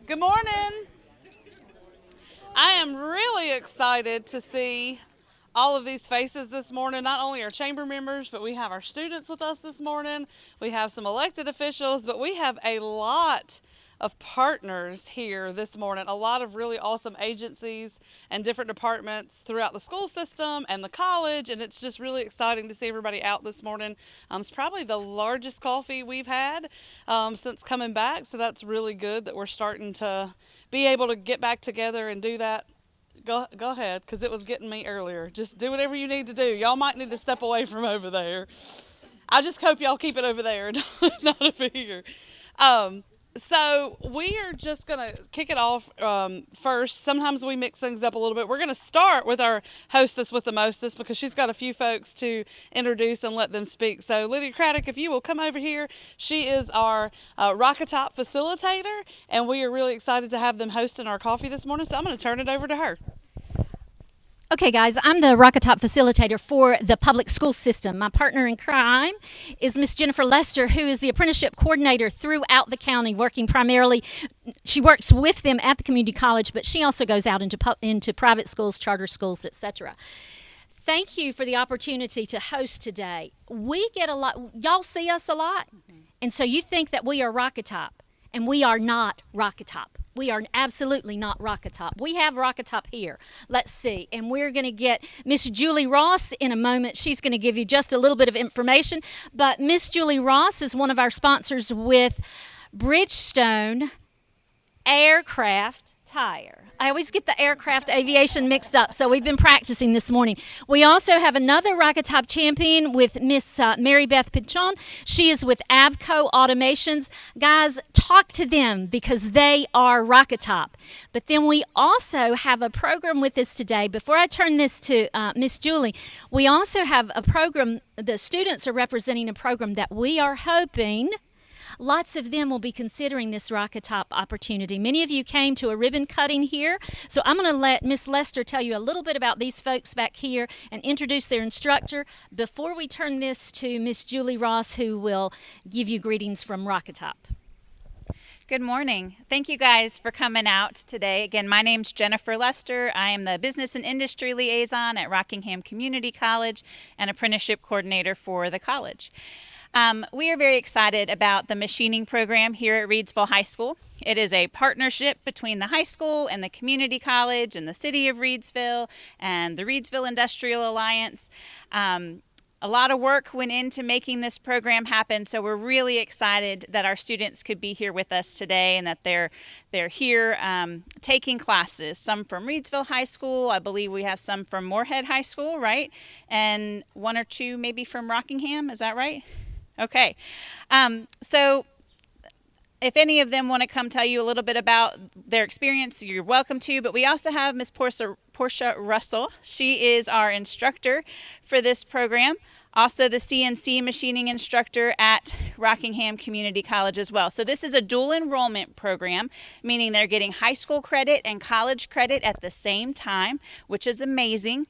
Good morning. I am really excited to see all of these faces this morning. Not only our chamber members, but we have our students with us this morning. We have some elected officials, but we have a lot of partners here this morning. A lot of really awesome agencies and different departments throughout the school system and the college, and it's just really exciting to see everybody out this morning. It's probably the largest coffee we've had since coming back, so that's really good that we're starting to be able to get back together and do that. Go ahead, because it was getting me earlier. Just do whatever you need to do. Y'all might need to step away from over there. I just hope y'all keep it over there, not over here. So we are just going to kick it off first. Sometimes we mix things up a little bit. We're going to start with our hostess with the mostest because she's got a few folks to introduce and let them speak. So Lydia Craddock, if you will come over here. She is our RockATOP facilitator, and we are really excited to have them hosting our coffee this morning. So I'm going to turn it over to her. Okay, guys, I'm the RockATOP facilitator for the public school system. My partner in crime is Miss Jennifer Lester, who is the apprenticeship coordinator throughout the county, working primarily. She works with them at the community college, but she also goes out into private schools, charter schools, etc. Thank you for the opportunity to host today. We get a lot. Y'all see us a lot, and so you think that we are RockATOP, and we are not RockATOP. We are absolutely not RockATOP. We have RockATOP here. Let's see. And we're going to get Miss Julie Ross in a moment. She's going to give you just a little bit of information. But Miss Julie Ross is one of our sponsors with Bridgestone Aircraft Tire. I always get the aircraft aviation mixed up, so we've been practicing this morning. We also have another RockATOP champion with Miss Mary Beth Pichon. She is with Abco Automations. Guys, talk to them because they are RockATOP. But then we also have a program with us today. Before I turn this to Miss Julie, we also have a program. The students are representing a program that we are hoping lots of them will be considering this RockATOP opportunity. Many of you came to a ribbon cutting here, so I'm going to let Miss Lester tell you a little bit about these folks back here and introduce their instructor before we turn this to Miss Julie Ross, who will give you greetings from RockATOP. Good morning. Thank you guys for coming out today. Again, my name's Jennifer Lester. I am the Business and Industry Liaison at Rockingham Community College and Apprenticeship Coordinator for the college. We are very excited about the machining program here at Reidsville High School. It is a partnership between the high school and the community college and the city of Reidsville and the Reidsville Industrial Alliance. A lot of work went into making this program happen, so we're really excited that our students could be here with us today and that they're here taking classes, some from Reidsville High School. I believe we have some from Moorhead High School, right? And one or two maybe from Rockingham, is that right? Okay, so if any of them want to come tell you a little bit about their experience, you're welcome to. But we also have Miss Portia Russell. She is our instructor for this program. Also the CNC machining instructor at Rockingham Community College as well. So this is a dual enrollment program, meaning they're getting high school credit and college credit at the same time, which is amazing.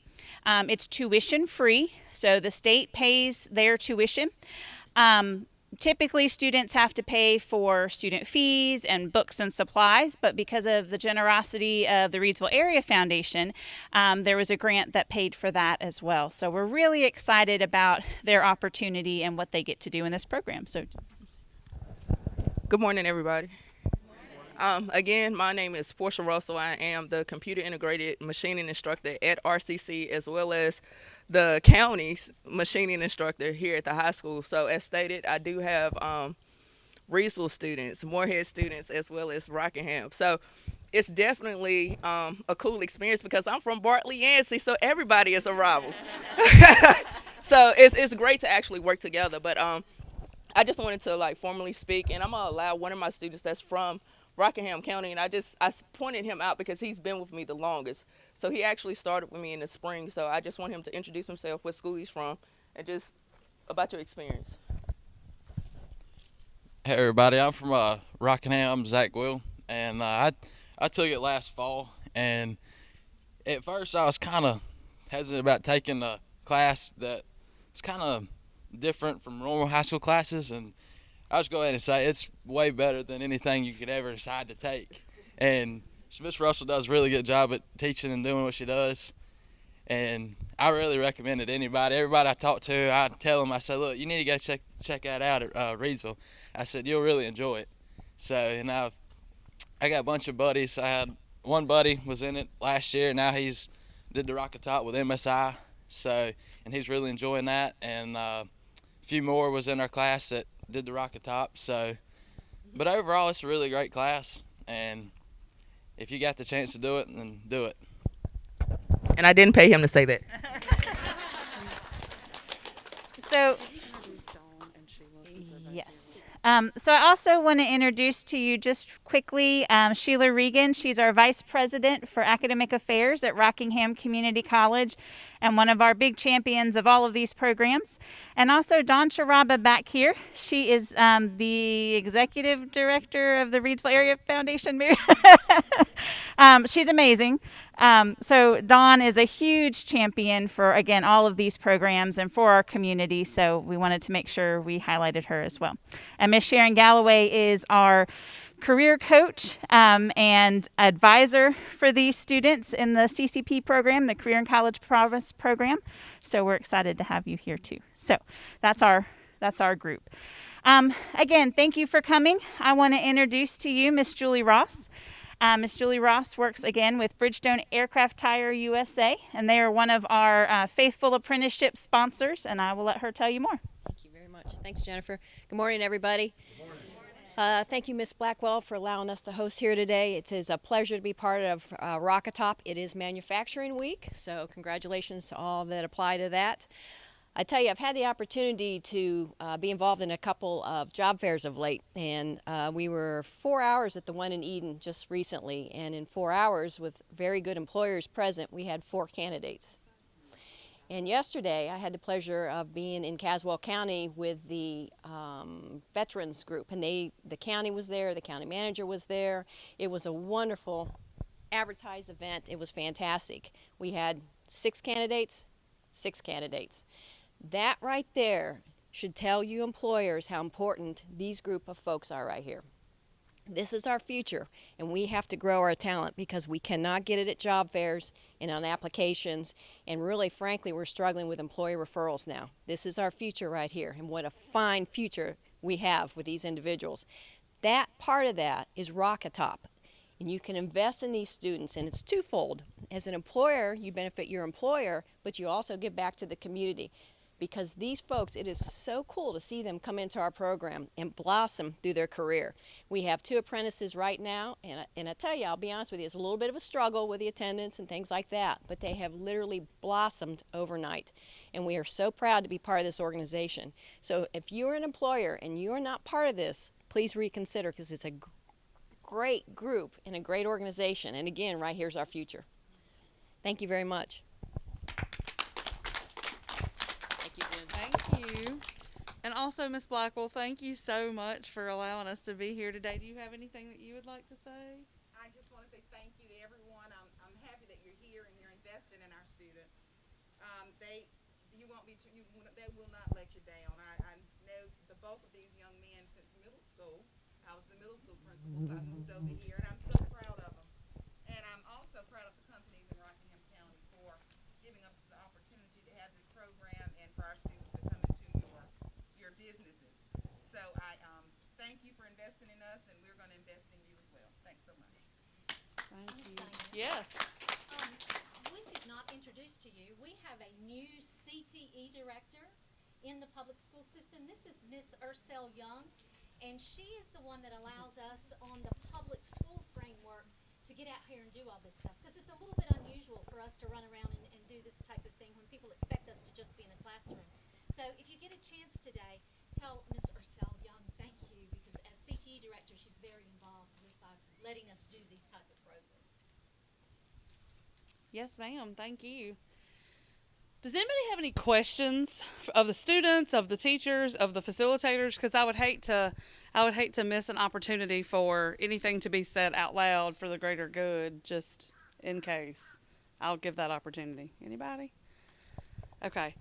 It's tuition free, so the state pays their tuition. Typically, students have to pay for student fees and books and supplies, but because of the generosity of the Reidsville Area Foundation, there was a grant that paid for that as well. So we're really excited about their opportunity and what they get to do in this program. So, good morning, everybody. Again, my name is Portia Russell. I am the Computer Integrated Machining Instructor at RCC, as well as the county's machining instructor here at the high school. So as stated, I do have Reidsville students, Moorhead students, as well as Rockingham. So it's definitely a cool experience because I'm from Bartley, Yancey, so everybody is a rival. So it's great to actually work together. But I just wanted to formally speak, and I'm gonna allow one of my students that's from Rockingham County, and I pointed him out because he's been with me the longest. So he actually started with me in the spring, so I just want him to introduce himself, what school he's from, and just about your experience. Hey everybody, I'm from Rockingham, Zach Will, and I took it last fall, and at first I was kind of hesitant about taking a class that it's kind of different from normal high school classes, and I'll just go ahead and say it's way better than anything you could ever decide to take. And Miss Russell does a really good job at teaching and doing what she does. And I really recommend it to anybody. Everybody I talk to, I tell them, I say, look, you need to go check that out at Reidsville. I said, you'll really enjoy it. So, and I got a bunch of buddies. I had one buddy was in it last year. Now he's did the RockATOP with MSI. So, and he's really enjoying that. And a few more was in our class that did the RockATOP. So, but overall, it's a really great class. And if you got the chance to do it, then do it. And I didn't pay him to say that. So, yes. So I also want to introduce to you just quickly Sheila Regan. She's our Vice President for Academic Affairs at Rockingham Community College and one of our big champions of all of these programs. And also Dawn Charaba back here. She is the Executive Director of the Reidsville Area Foundation. She's amazing. So Dawn is a huge champion for, again, all of these programs and for our community. So we wanted to make sure we highlighted her as well. And Miss Sharon Galloway is our career coach and advisor for these students in the CCP program, the Career and College Promise program. So we're excited to have you here too. So that's our group. Again, thank you for coming. I want to introduce to you Miss Julie Ross. Miss Julie Ross works again with Bridgestone Aircraft Tire USA, and they are one of our faithful apprenticeship sponsors, and I will let her tell you more. Thank you very much. Thanks, Jennifer. Good morning, everybody. Good morning. Thank you, Ms. Blackwell, for allowing us to host here today. It is a pleasure to be part of RockATOP. It is Manufacturing Week, so congratulations to all that apply to that. I tell you, I've had the opportunity to be involved in a couple of job fairs of late, and we were 4 hours at the one in Eden just recently, and in 4 hours with very good employers present, we had 4 candidates. And yesterday, I had the pleasure of being in Caswell County with the veterans group, and the county was there, the county manager was there. It was a wonderful advertised event. It was fantastic. We had 6 candidates, 6 candidates. That right there should tell you employers how important these group of folks are right here. This is our future, and we have to grow our talent because we cannot get it at job fairs and on applications, and really, frankly, we're struggling with employee referrals now. This is our future right here, and what a fine future we have with these individuals. That part of that is RockATOP, and you can invest in these students, and it's twofold. As an employer, you benefit your employer, but you also give back to the community. Because these folks, it is so cool to see them come into our program and blossom through their career. We have 2 apprentices right now, and I tell you, I'll be honest with you, it's a little bit of a struggle with the attendance and things like that, but they have literally blossomed overnight. And we are so proud to be part of this organization. So if you're an employer and you're not part of this, please reconsider, because it's a great group and a great organization. And again, right here's our future. Thank you very much. Thank you. And also, Ms. Blackwell, thank you so much for allowing us to be here today. Do you have anything that you would like to say? I just want to say thank you to everyone. I'm happy that you're here and you're invested in our students. They will not let you down. I know the bulk of these young men since middle school. I was the middle school principal, so I moved over here, and I'm so proud of them. And I'm also proud of the companies in Rockingham County for giving us the opportunity to have this program and for our students to come into your businesses. So I thank you for investing in us, and we're going to invest in you as well. Thanks so much. Thank you. Yes. We did not introduce to you, we have a new CTE director in the public school system. This is Miss Ursel Young, and she is the one that allows us on the public school framework to get out here and do all this stuff, because it's a little bit unusual for us to run around and do this type of thing when people expect us to just be in a classroom. So if you get a chance today, tell Miss Ursel Young thank you, because as CTE director, she's very involved with letting us do these type of programs. Yes, ma'am. Thank you. Does anybody have any questions of the students, of the teachers, of the facilitators? Because I would hate to miss an opportunity for anything to be said out loud for the greater good, just in case. I'll give that opportunity. Anybody? Okay.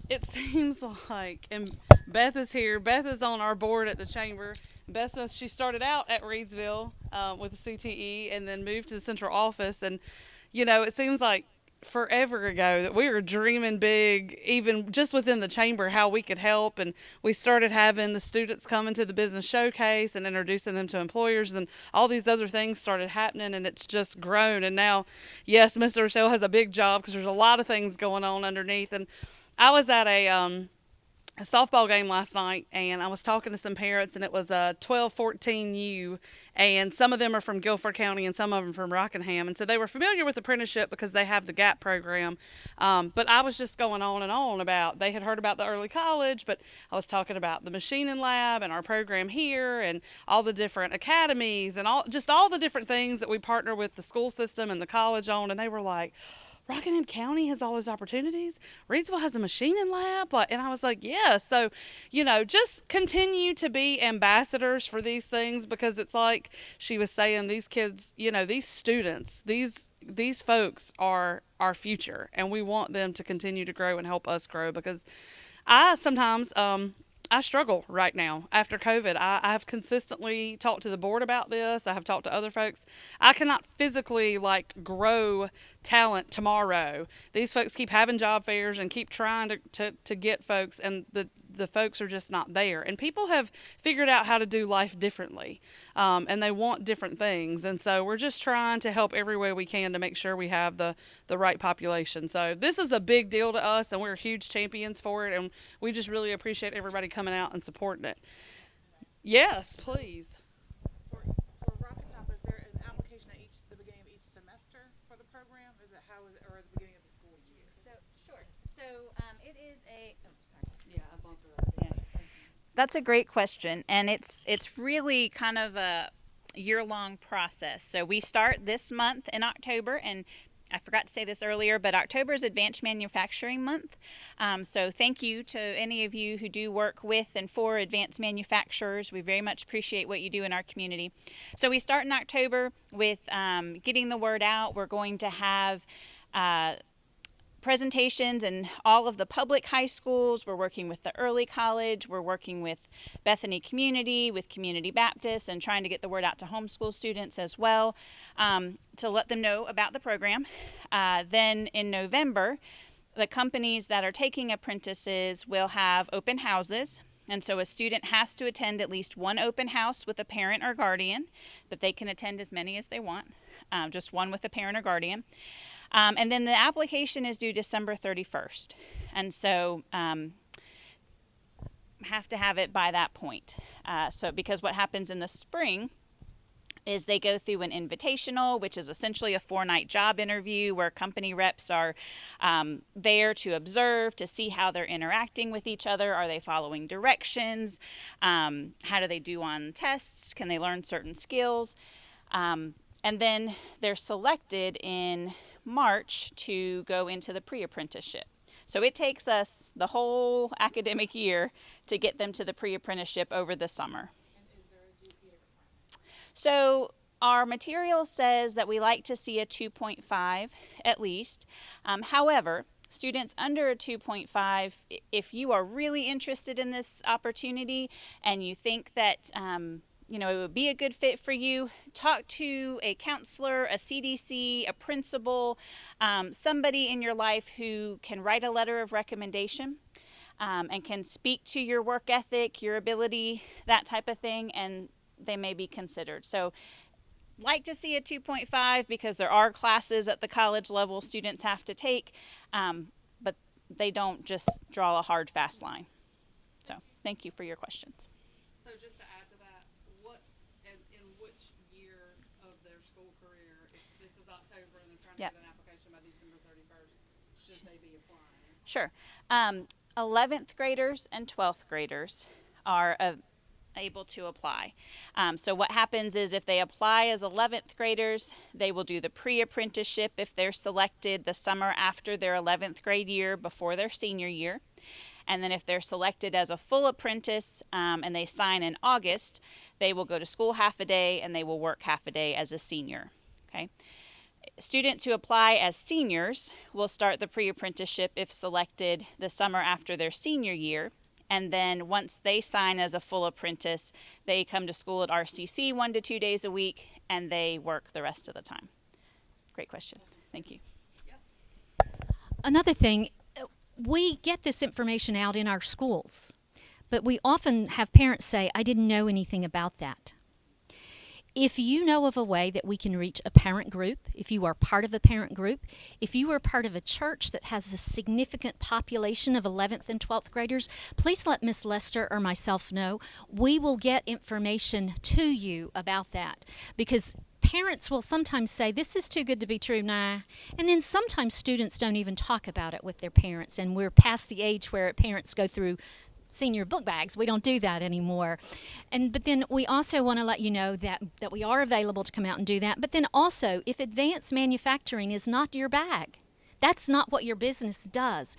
It seems like, and Beth is here. Beth is on our board at the chamber. Beth, she started out at Reidsville with the CTE and then moved to the central office. And, it seems like forever ago that we were dreaming big, even just within the chamber, how we could help. And we started having the students come into the business showcase and introducing them to employers. And all these other things started happening, and it's just grown. And now, yes, Mr. Rochelle has a big job because there's a lot of things going on underneath. And I was at a softball game last night, and I was talking to some parents, and it was a 12-14U, and some of them are from Guilford County and some of them from Rockingham, and so they were familiar with apprenticeship because they have the GAP program. But I was just going on and on about, they had heard about the early college, but I was talking about the machining lab and our program here and all the different academies and all the different things that we partner with the school system and the college on, and they were like, Rockingham County has all those opportunities. Reidsville has a machining lab. And I was like, yeah. So, just continue to be ambassadors for these things, because it's like she was saying, these kids, these students, these folks are our future, and we want them to continue to grow and help us grow, because I sometimes, I struggle right now after COVID. I have consistently talked to the board about this. I have talked to other folks. I cannot physically grow talent tomorrow. These folks keep having job fairs and keep trying to get folks, and the folks are just not there. And people have figured out how to do life differently, and they want different things. And so we're just trying to help every way we can to make sure we have the right population. So this is a big deal to us, and we're huge champions for it, and we just really appreciate everybody coming out and supporting it. Yes, please. For RockATOP, is there an application at the beginning of each semester for the program? Is it or at the beginning of the school year? Sure. So it is a. Oh, sorry. Yeah, I bumped it up. Yeah. That's a great question, and it's really kind of a year-long process. So we start this month in October, and I forgot to say this earlier, but October is Advanced Manufacturing Month. So thank you to any of you who do work with and for advanced manufacturers. We very much appreciate what you do in our community. So we start in October with getting the word out. We're going to have presentations in all of the public high schools. We're working with the early college. We're working with Bethany Community, with Community Baptist, and trying to get the word out to homeschool students as well, to let them know about the program. Then in November, the companies that are taking apprentices will have open houses. And so a student has to attend at least one open house with a parent or guardian, but they can attend as many as they want, just one with a parent or guardian. And then the application is due December 31st. And so have to have it by that point. So because what happens in the spring is they go through an invitational, which is essentially a 4-night job interview where company reps are there to observe, to see how they're interacting with each other. Are they following directions? How do they do on tests? Can they learn certain skills? And then they're selected in March to go into the pre-apprenticeship. So it takes us the whole academic year to get them to the pre-apprenticeship over the summer. And is there a GPA requirement? So our material says that we like to see a 2.5 at least. However, students under a 2.5, if you are really interested in this opportunity and you think that it would be a good fit for you, talk to a counselor, a CDC, a principal, somebody in your life who can write a letter of recommendation and can speak to your work ethic, your ability, that type of thing, and they may be considered. So like to see a 2.5 because there are classes at the college level students have to take, but they don't just draw a hard, fast line. So thank you for your questions. So just to add to that, what's in which year of their school career, if this is October and they're trying to Yep. get an application by December 31st, should they be applying? Sure. 11th graders and 12th graders are able to apply. So what happens is if they apply as 11th graders, they will do the pre-apprenticeship if they're selected the summer after their 11th grade year before their senior year. And then if they're selected as a full apprentice and they sign in August, they will go to school half a day and they will work half a day as a senior. Okay. Students who apply as seniors will start the pre-apprenticeship if selected the summer after their senior year. And then once they sign as a full apprentice, they come to school at RCC 1 to 2 days a week, and they work the rest of the time. Great question. Thank you. Another thing, we get this information out in our schools, but we often have parents say, I didn't know anything about that. If you know of a way that we can reach a parent group, if you are part of a parent group, if you are part of a church that has a significant population of 11th and 12th graders, please let Miss Lester or myself know. We will get information to you about that, because parents will sometimes say, this is too good to be true, nah. And then sometimes students don't even talk about it with their parents, and we're past the age where parents go through senior book bags. We don't do that anymore. But then we also want to let you know that we are available to come out and do that. But then also, if advanced manufacturing is not your bag, that's not what your business does,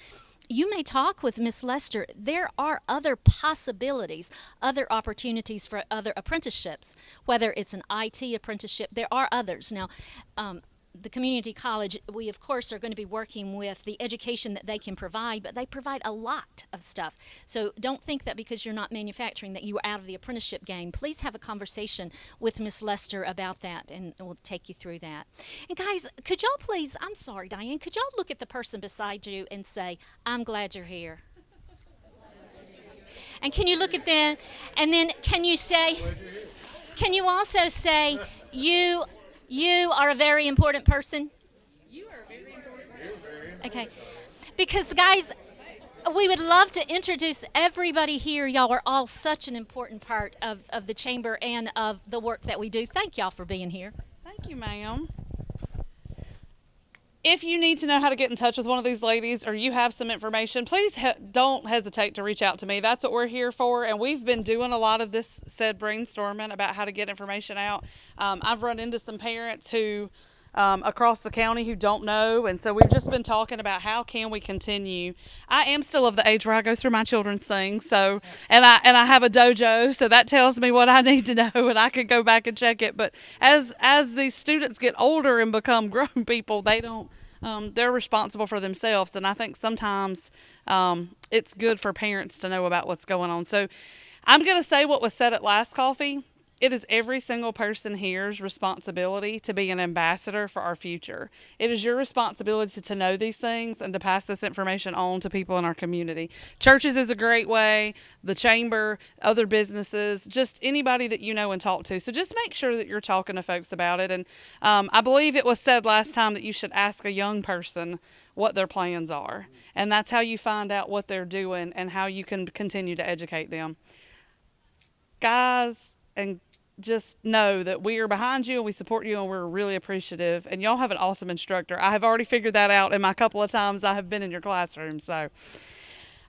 you may talk with Miss Lester. There are other possibilities, other opportunities for other apprenticeships, whether it's an IT apprenticeship. There are others. Now, the community college, we of course are going to be working with the education that they can provide, but they provide a lot of stuff. So don't think that because you're not manufacturing that you are out of the apprenticeship game. Please have a conversation with Miss Lester about that, and we'll take you through that. And guys, could y'all please, I'm sorry, Diane, could y'all look at the person beside you and say, I'm glad you're here? And can you look at them, and then can you also say, you are a very important person? You are a very important person. Okay. Because, guys, we would love to introduce everybody here. Y'all are all such an important part of the chamber and of the work that we do. Thank y'all for being here. Thank you, ma'am. If you need to know how to get in touch with one of these ladies, or you have some information, please don't hesitate to reach out to me. That's what we're here for, and we've been doing a lot of this said brainstorming about how to get information out. I've run into some parents who across the county who don't know, and so we've just been talking about how can we continue. I am still of the age where I go through my children's things, so and I have a dojo, so that tells me what I need to know, and I can go back and check it. But as these students get older and become grown people, they don't. They're responsible for themselves, and I think sometimes it's good for parents to know about what's going on. So I'm going to say what was said at last coffee. It is every single person here's responsibility to be an ambassador for our future. It is your responsibility to know these things and to pass this information on to people in our community. Churches is a great way, the chamber, other businesses, just anybody that you know and talk to. So just make sure that you're talking to folks about it. And I believe it was said last time that you should ask a young person what their plans are. And that's how you find out what they're doing and how you can continue to educate them. Guys, and just know that we are behind you and we support you and we're really appreciative. And y'all have an awesome instructor. I have already figured that out in my couple of times I have been in your classroom. So,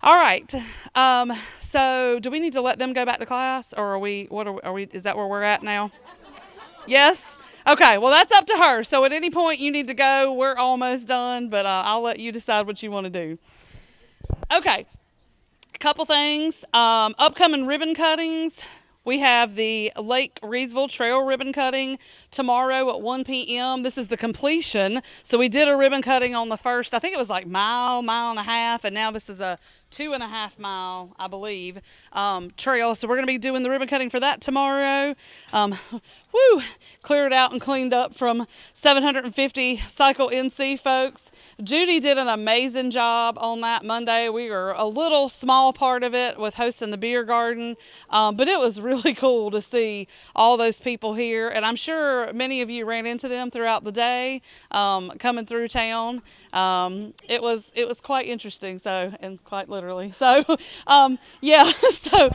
all right. So do we need to let them go back to class, or are we, is that where we're at now? Yes? Okay. Well, that's up to her. So at any point you need to go, we're almost done, but I'll let you decide what you want to do. Okay. A couple things. Upcoming ribbon cuttings. We have the Lake Reidsville Trail ribbon cutting tomorrow at 1 p.m. This is the completion. So we did a ribbon cutting on the first, I think it was like mile and a half, and now this is a 2.5 mile, I believe, trail. So we're going to be doing the ribbon cutting for that tomorrow. Cleared out and cleaned up from 750 Cycle NC folks. Judy did an amazing job on that Monday. We were a little small part of it with hosting the beer garden, but it was really cool to see all those people here. And I'm sure many of you ran into them throughout the day coming through town. It was quite interesting, so, and quite literally. So, so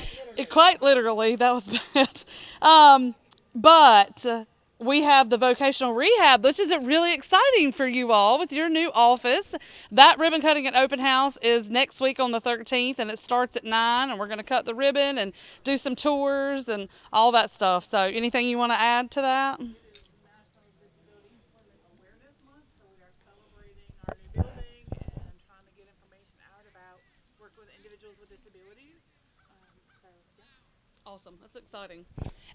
quite literally, that was bad. But we have the vocational rehab, which is really exciting for you all with your new office. That ribbon cutting and open house is next week on the 13th, and it starts at 9, and we're going to cut the ribbon and do some tours and all that stuff. So anything you want to add to that? Awesome. That's exciting.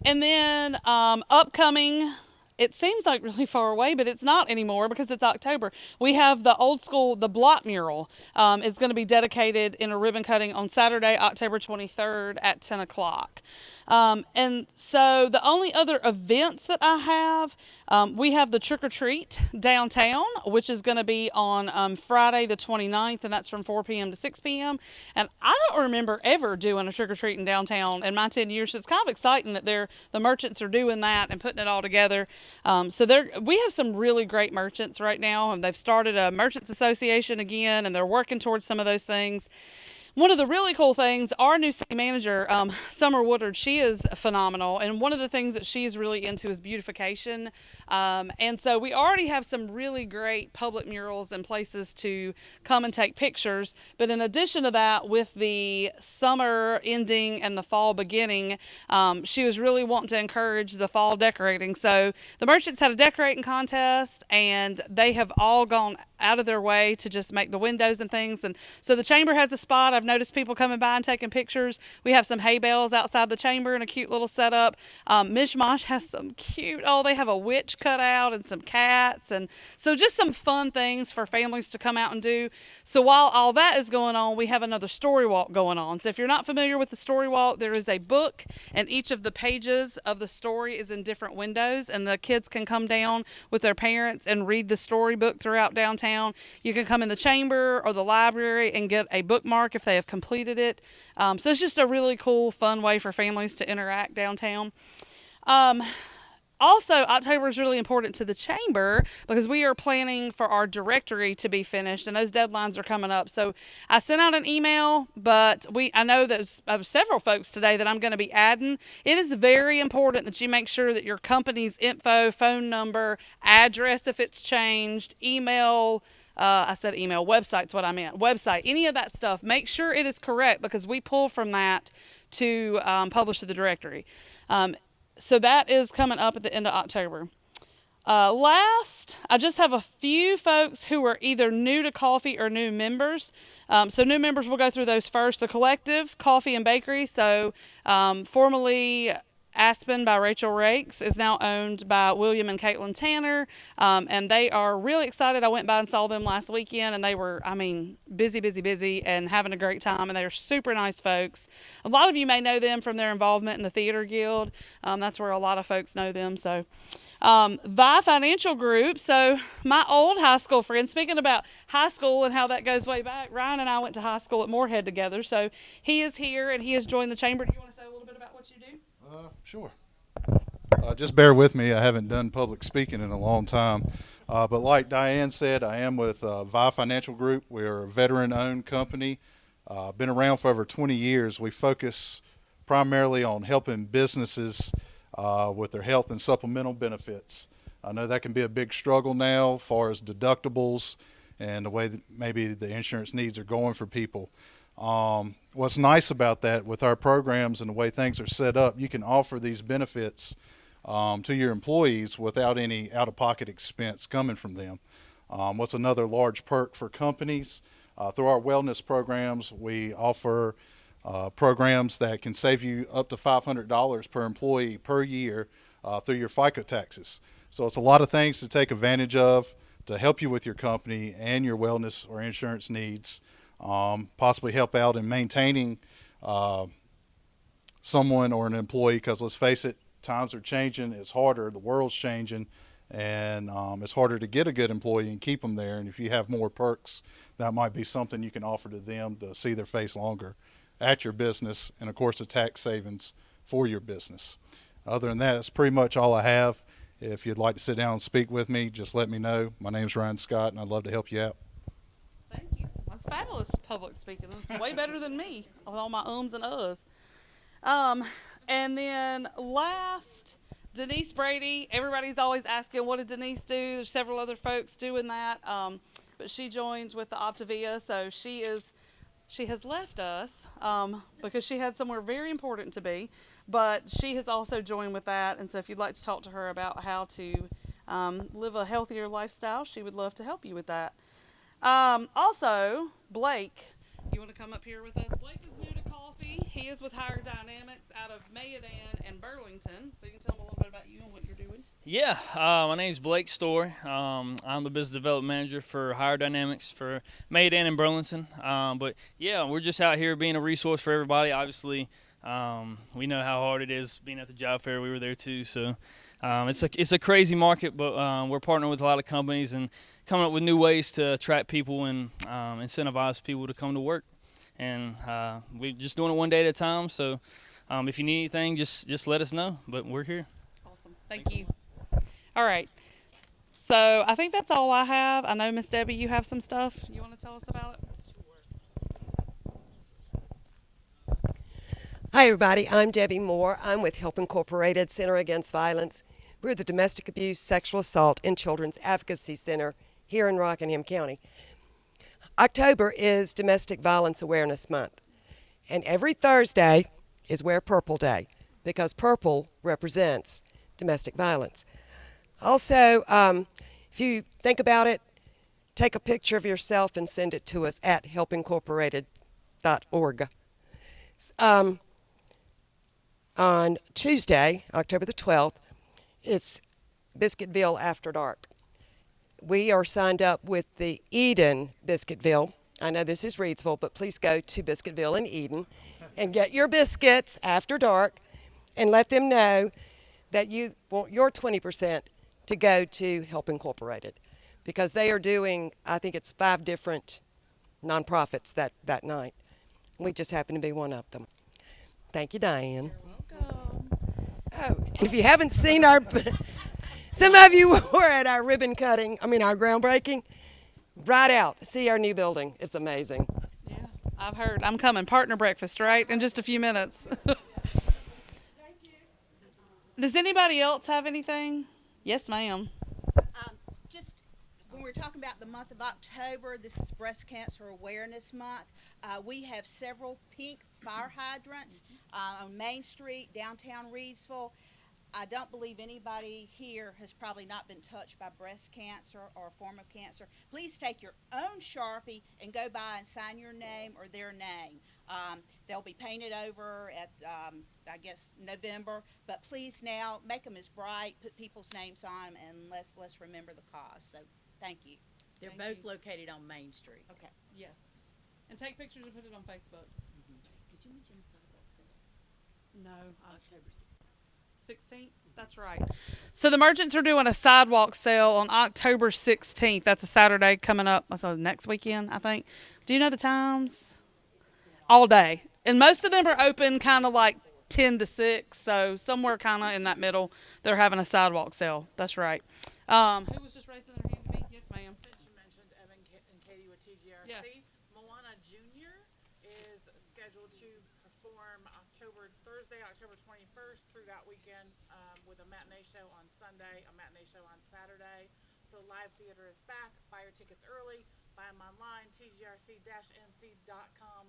And then upcoming it seems like really far away, but it's not anymore because it's October. We have the old school, the block mural is going to be dedicated in a ribbon cutting on Saturday, October 23rd at 10 o'clock. And so the only other events that I have, we have the Trick or Treat downtown, which is going to be on Friday the 29th, and that's from 4 p.m. to 6 p.m. And I don't remember ever doing a trick or treat in downtown in my 10 years. So it's kind of exciting that the merchants are doing that and putting it all together. We have some really great merchants right now, and they've started a merchants association again, and they're working towards some of those things. One of the really cool things, our new city manager, Summer Woodard, she is phenomenal. And one of the things that she is really into is beautification. And so we already have some really great public murals and places to come and take pictures. But in addition to that, with the summer ending and the fall beginning, she was really wanting to encourage the fall decorating. So the merchants had a decorating contest, and they have all gone out of their way to just make the windows and things. And so the chamber has a spot. I've noticed people coming by and taking pictures. We have some hay bales outside the chamber and a cute little setup. Mishmash has some cute, they have a witch cut out and some cats. And so just some fun things for families to come out and do. So while all that is going on, we have another story walk going on. So if you're not familiar with the story walk, there is a book, and each of the pages of the story is in different windows, and the kids can come down with their parents and read the storybook throughout downtown. You can come in the chamber or the library and get a bookmark if they have completed it. So it's just a really cool, fun way for families to interact downtown. Also, October is really important to the chamber because we are planning for our directory to be finished, and those deadlines are coming up. So I sent out an email, but I know there's several folks today that I'm going to be adding. It is very important that you make sure that your company's info, phone number, address if it's changed, email, I said email, website's what I meant. Website, any of that stuff, make sure it is correct because we pull from that to publish to the directory. So that is coming up at the end of October. Last, I just have a few folks who are either new to coffee or new members. So new members, we'll go through those first. The Collective Coffee and Bakery, so formerly Aspen by Rachel Rakes, is now owned by William and Caitlin Tanner, and they are really excited. I went by and saw them last weekend, and they were, busy, and having a great time, and they are super nice folks. A lot of you may know them from their involvement in the Theater Guild. That's where a lot of folks know them. So, Vi Financial Group, so my old high school friend, speaking about high school and how that goes way back, Ryan and I went to high school at Moorhead together, so he is here, and he has joined the chamber. Do you want to say a little bit about what you do? Sure. Just bear with me. I haven't done public speaking in a long time. But like Diane said, I am with Vi Financial Group. We're a veteran-owned company. Been around for over 20 years. We focus primarily on helping businesses with their health and supplemental benefits. I know that can be a big struggle now as far as deductibles and the way that maybe the insurance needs are going for people. What's nice about that with our programs and the way things are set up, you can offer these benefits to your employees without any out-of-pocket expense coming from them. What's another large perk for companies? Through our wellness programs, we offer programs that can save you up to $500 per employee per year through your FICA taxes. So it's a lot of things to take advantage of to help you with your company and your wellness or insurance needs. Possibly help out in maintaining someone or an employee, because let's face it, times are changing, it's harder, the world's changing, and it's harder to get a good employee and keep them there. And if you have more perks, that might be something you can offer to them to see their face longer at your business, and of course the tax savings for your business. Other than that, that's pretty much all I have. If you'd like to sit down and speak with me, just let me know. My name's Ryan Scott, and I'd love to help you out. Thank you. That's fabulous public speaking. That's way better than me with all my ums and uhs. And then last, Denise Brady. Everybody's always asking, what did Denise do? There's several other folks doing that. But she joins with the Optavia, so she has left us because she had somewhere very important to be. But she has also joined with that, and so if you'd like to talk to her about how to live a healthier lifestyle, she would love to help you with that. Also, Blake, you want to come up here with us? Blake is new to coffee. He is with Higher Dynamics out of Mayodan and Burlington. So you can tell them a little bit about you and what you're doing. Yeah, my name's Blake Story. I'm the business development manager for Higher Dynamics for Mayodan and Burlington. But yeah, we're just out here being a resource for everybody. Obviously, we know how hard it is being at the job fair. We were there too, so it's a crazy market. But we're partnering with a lot of companies and coming up with new ways to attract people and incentivize people to come to work. And we're just doing it one day at a time. So if you need anything, just let us know. But we're here. Awesome. Thank you. All right. So I think that's all I have. I know, Miss Debbie, you have some stuff you want to tell us about it? Hi, everybody. I'm Debbie Moore. I'm with Help Incorporated Center Against Violence. We're the Domestic Abuse, Sexual Assault, and Children's Advocacy Center here in Rockingham County. October is Domestic Violence Awareness Month, and every Thursday is Wear Purple Day because purple represents domestic violence. Also, if you think about it, take a picture of yourself and send it to us at helpincorporated.org. On Tuesday, October the 12th, it's Biscuitville After Dark. We are signed up with the Eden Biscuitville. I know this is Reidsville, but please go to Biscuitville in Eden and get your biscuits after dark and let them know that you want your 20% to go to Help Incorporated because they are doing, I think it's 5 different nonprofits that night. We just happen to be one of them. Thank you, Diane. You're welcome. Oh, and if you haven't seen our, some of you were at our our groundbreaking. Right out, see our new building. It's amazing. Yeah, I've heard. I'm coming. Partner breakfast, right? In just a few minutes. Does anybody else have anything? Yes, ma'am. Just when we're talking about the month of October, this is Breast Cancer Awareness Month. We have several pink fire hydrants on Main Street, downtown Reidsville. I don't believe anybody here has probably not been touched by breast cancer or a form of cancer. Please take your own Sharpie and go by and sign your name or their name. They'll be painted over at, I guess, November. But please now make them as bright, put people's names on them, and let's remember the cause. So thank you. They're both located on Main Street. Okay. Yes. And take pictures and put it on Facebook. Did you mention the sidewalk sale? No. October 16th? That's right. So the merchants are doing a sidewalk sale on October 16th. That's a Saturday coming up. So next weekend, I think. Do you know the times? All day. And most of them are open kind of like 10 to 6. So somewhere kind of in that middle, they're having a sidewalk sale. That's right. Who was just raising their hand to me? Yes, ma'am. You mentioned Evan and Katie with TGRC. Yes. Moana Jr. is scheduled to perform Thursday, October 21st through that weekend with a matinee show on Sunday, a matinee show on Saturday. So live theater is back. Buy your tickets early. Buy them online, tgrc-nc.com.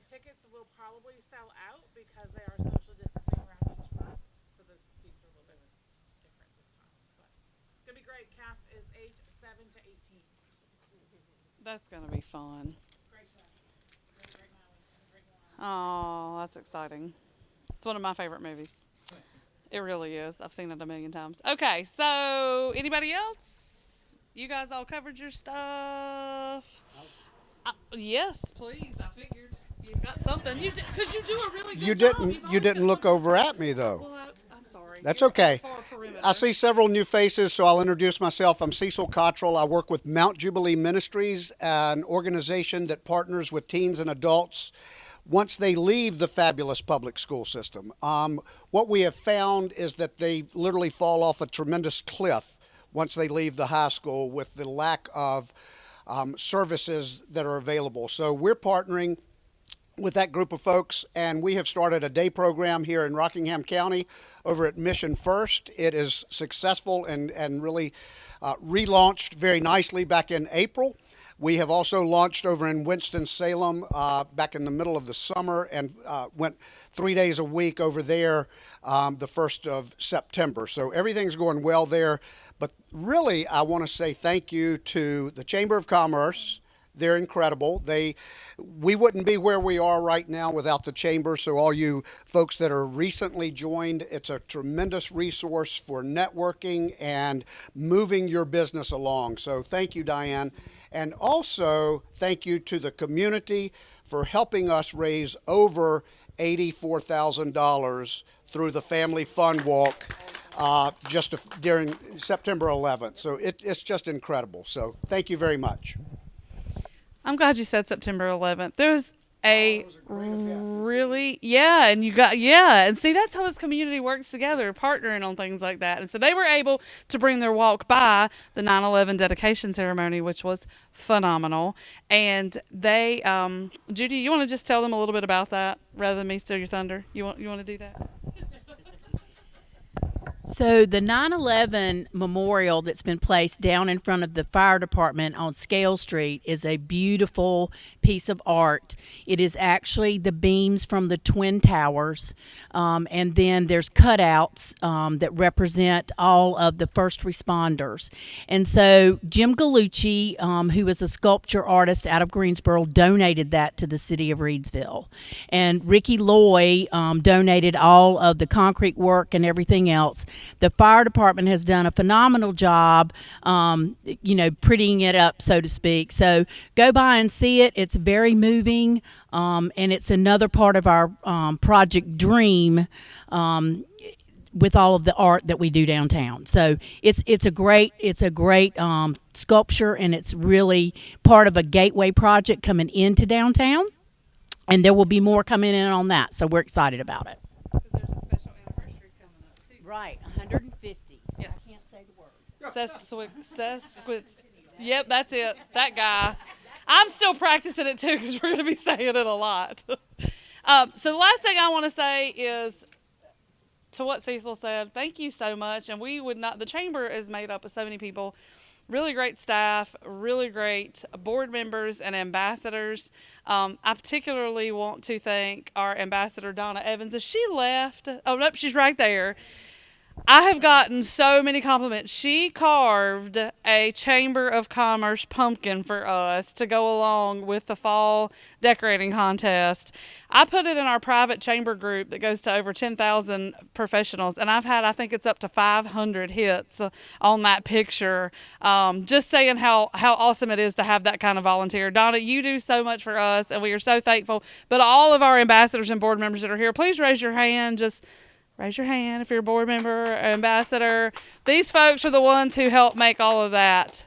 Tickets will probably sell out because they are social distancing around each month. So the seats are a little bit different this time. But it's going to be great. Cast is age 7 to 18. That's going to be fun. Great show. Great Miley. Oh, that's exciting. It's one of my favorite movies. It really is. I've seen it a million times. Okay, so anybody else? You guys all covered your stuff? Yes, please. I figured you got something. You because you do a really good job. You didn't look over at me though. Well, I'm sorry. That's You're okay. far perimeter. I see several new faces, so I'll introduce myself. I'm Cecil Cottrell. I work with Mount Jubilee Ministries, an organization that partners with teens and adults once they leave the fabulous public school system. What we have found is that they literally fall off a tremendous cliff once they leave the high school with the lack of services that are available. So we're partnering with that group of folks, and we have started a day program here in Rockingham County over at Mission First. It is successful and really relaunched very nicely back in April. We have also launched over in Winston-Salem back in the middle of the summer and went 3 days a week over there the 1st of September. So everything's going well there. But really, I want to say thank you to the Chamber of Commerce, They're incredible. We wouldn't be where we are right now without the chamber. So all you folks that are recently joined, it's a tremendous resource for networking and moving your business along. So thank you, Diane. And also thank you to the community for helping us raise over $84,000 through the Family Fun Walk during September 11th. So it's just incredible. So thank you very much. I'm glad you said September 11th. There's really, and see, that's how this community works together, partnering on things like that. And so they were able to bring their walk by the 9/11 dedication ceremony, which was phenomenal. And they, Judy, you want to just tell them a little bit about that rather than me steal your thunder? You want to do that? So the 9/11 memorial that's been placed down in front of the fire department on Scale Street is a beautiful piece of art. It is actually the beams from the Twin Towers, and then there's cutouts that represent all of the first responders. And so Jim Gallucci, who is a sculpture artist out of Greensboro, donated that to the city of Reidsville. And Ricky Loy donated all of the concrete work and everything else. The fire department has done a phenomenal job, prettying it up, so to speak. So go by and see it. It's very moving, and it's another part of our Project Dream with all of the art that we do downtown. So it's a great sculpture, and it's really part of a gateway project coming into downtown. And there will be more coming in on that. So we're excited about it. Right, 150. Yes. I can't say the word. Yep, that's it. That guy. I'm still practicing it too because we're going to be saying it a lot. So the last thing I want to say is to what Cecil said. Thank you so much. And the chamber is made up of so many people. Really great staff, really great board members and ambassadors. I particularly want to thank our ambassador, Donna Evans. As she left, oh, nope, she's right there. I have gotten so many compliments. She carved a Chamber of Commerce pumpkin for us to go along with the fall decorating contest. I put it in our private chamber group that goes to over 10,000 professionals, and I've had, I think it's up to 500 hits on that picture. Just saying how awesome it is to have that kind of volunteer. Donna, you do so much for us, and we are so thankful. But all of our ambassadors and board members that are here, please raise your hand. Just raise your hand if you're a board member or ambassador. These folks are the ones who help make all of that.